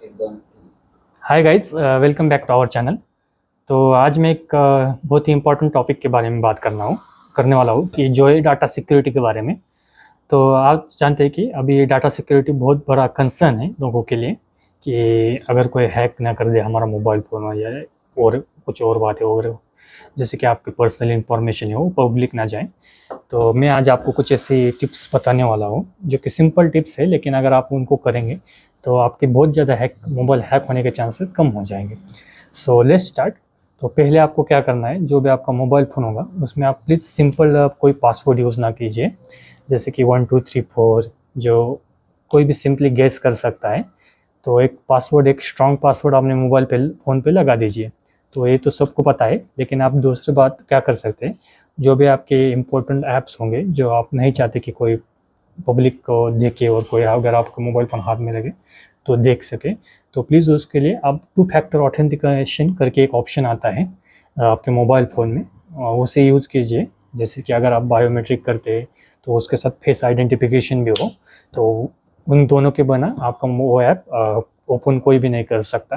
एकदम। Hi guys, welcome back to our channel. तो आज मैं एक बहुत ही इम्पोर्टेंट टॉपिक के बारे में बात करने वाला हूँ कि जो है डाटा सिक्योरिटी के बारे में। तो आप जानते हैं कि अभी डाटा सिक्योरिटी बहुत बड़ा कंसर्न है लोगों के लिए कि अगर कोई हैक ना कर दे हमारा मोबाइल फ़ोन हो जाए और कुछ और बातें और जैसे कि आपकी पर्सनल इंफॉर्मेशन है वो पब्लिक ना जाए। तो मैं आज आपको कुछ ऐसी टिप्स बताने वाला हूँ जो कि सिंपल टिप्स है, लेकिन अगर आप उनको करेंगे तो आपके बहुत ज़्यादा मोबाइल हैक होने के चांसेस कम हो जाएंगे। So let's start. तो पहले आपको क्या करना है, जो भी आपका मोबाइल फ़ोन होगा उसमें आप प्लीज़ सिंपल कोई पासवर्ड यूज़ ना कीजिए, जैसे कि 1 2 3 4 जो कोई भी सिंपली गेस कर सकता है। तो एक पासवर्ड, एक स्ट्रॉन्ग पासवर्ड आपने मोबाइल पे फ़ोन पे लगा दीजिए। तो ये तो सबको पता है, लेकिन आप दूसरी बात क्या कर सकते हैं, जो भी आपके इम्पोर्टेंट ऐप्स होंगे जो आप नहीं चाहते कि कोई पब्लिक को देखे और कोई अगर आपका मोबाइल फ़ोन हाथ में लगे तो देख सके, तो प्लीज़ उसके लिए आप 2 फैक्टर ऑथेंटिकेशन करके एक ऑप्शन आता है आपके मोबाइल फ़ोन में, उसे यूज़ कीजिए। जैसे कि अगर आप बायोमेट्रिक करते हैं तो उसके साथ फेस आइडेंटिफिकेशन भी हो, तो उन दोनों के बिना आपका वो ऐप ओपन कोई भी नहीं कर सकता।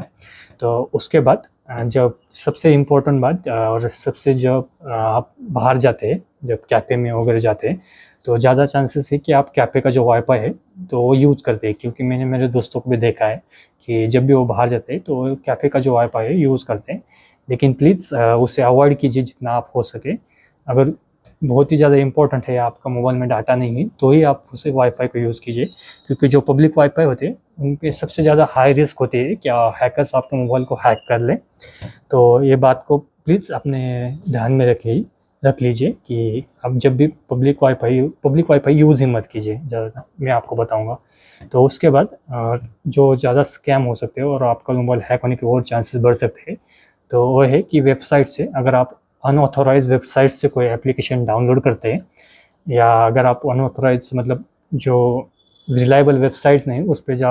तो उसके बाद जब सबसे इम्पोर्टेंट बात और सबसे जब आप बाहर जाते हैं, जब कैफ़े में वगैरह जाते हैं, तो ज़्यादा चांसेस है कि आप कैफ़े का जो वाईफ़ाई है तो वो यूज़ करते हैं, क्योंकि मैंने मेरे दोस्तों को भी देखा है कि जब भी वो बाहर जाते हैं तो कैफ़े का जो वाईफ़ाई है यूज़ करते हैं। लेकिन प्लीज़ उसे अवॉइड कीजिए जितना आप हो सके। अगर बहुत ही ज़्यादा इम्पोर्टेंट है, आपका मोबाइल में डाटा नहीं है, तो ही आप उसे वाईफ़ाई को यूज़ कीजिए, क्योंकि जो पब्लिक वाईफ़ाई होते हैं उनपे सबसे ज़्यादा हाई रिस्क होती है कि हैकर्स आपके मोबाइल को हैक कर लें। तो ये बात को प्लीज़ अपने ध्यान में रख लीजिए कि आप जब भी पब्लिक वाईफ़ाई यूज़ ही मत कीजिए ज़्यादा, मैं आपको बताऊँगा। तो उसके बाद जो ज़्यादा स्कैम हो सकते हैं और आपका मोबाइल हैक होने के और चांसेस बढ़ सकते हैं, तो वो है कि वेबसाइट से अगर आप अनऑथोराइज़्ड वेबसाइट से कोई एप्लीकेशन डाउनलोड करते हैं, या अगर आप अनऑथोराइज़्ड मतलब जो रिलायबल वेबसाइट्स नहीं उस पे जा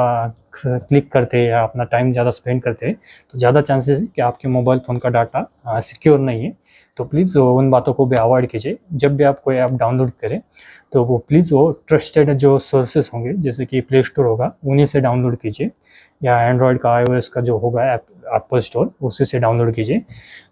क्लिक करते हैं या अपना टाइम ज़्यादा स्पेंड करते हैं, तो ज़्यादा चांसेस है कि आपके मोबाइल फ़ोन का डाटा सिक्योर नहीं है। तो प्लीज़ उन बातों को भी अवॉइड कीजिए। जब भी आप कोई ऐप डाउनलोड करें तो वो प्लीज़ वो ट्रस्टेड जो सोर्सेस होंगे, जैसे कि प्ले स्टोर होगा उन्हीं से डाउनलोड कीजिए, या एंड्रॉयड का iOS का जो होगा एप्पल स्टोर उसी से डाउनलोड कीजिए।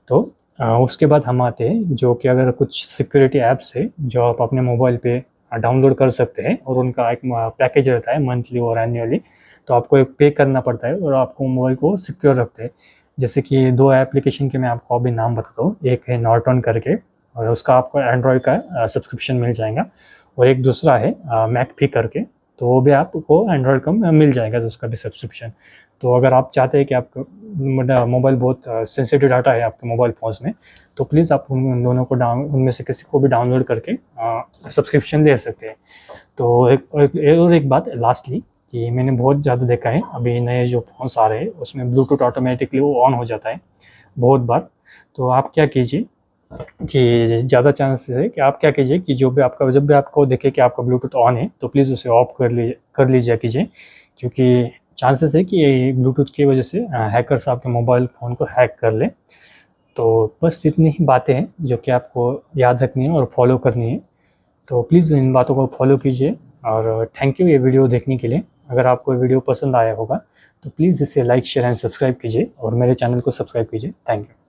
तो उसके बाद हम आते हैं जो कि अगर कुछ सिक्योरिटी ऐप्स है जो आप अपने मोबाइल पे डाउनलोड कर सकते हैं, और उनका एक पैकेज रहता है मंथली और एनुअली, तो आपको एक पे करना पड़ता है और आपको मोबाइल को सिक्योर रखते हैं। जैसे कि 2 एप्लीकेशन के मैं आपको अभी नाम बताता हूँ। एक है नॉर्टन करके, और उसका आपको एंड्रॉयड का सब्सक्रिप्शन मिल जाएगा, और एक दूसरा है मैकफी करके, तो वो भी आपको एंड्रॉयड का मिल जाएगा उसका भी सब्सक्रिप्शन। तो अगर आप चाहते हैं कि आपका मोबाइल बहुत सेंसिटिव डाटा है आपके मोबाइल फ़ोन्स में, तो प्लीज़ आप उन दोनों को उनमें से किसी को भी डाउनलोड करके सब्सक्रिप्शन ले सकते हैं। तो एक बात लास्टली, कि मैंने बहुत ज़्यादा देखा है अभी नए जो फ़ोन्स आ रहे हैं उसमें ब्लूटूथ ऑटोमेटिकली वो ऑन हो जाता है बहुत बार। तो आप क्या कीजिए कि ज़्यादा चांसेस है कि आप क्या कीजिए कि जब भी आपको दिखे कि आपका ब्लूटूथ ऑन है तो प्लीज़ उसे ऑफ कर लीजिए कीजिए, क्योंकि चांसेस है कि ब्लूटूथ की वजह से हैकर्स आपके मोबाइल फ़ोन को हैक कर लें। तो बस इतनी ही बातें हैं जो कि आपको याद रखनी है और फॉलो करनी है। तो प्लीज़ इन बातों को फॉलो कीजिए, और थैंक यू ये वीडियो देखने के लिए। अगर आपको वीडियो पसंद आया होगा तो प्लीज़ इसे लाइक शेयर एंड सब्सक्राइब कीजिए, और मेरे चैनल को सब्सक्राइब कीजिए। Thank you.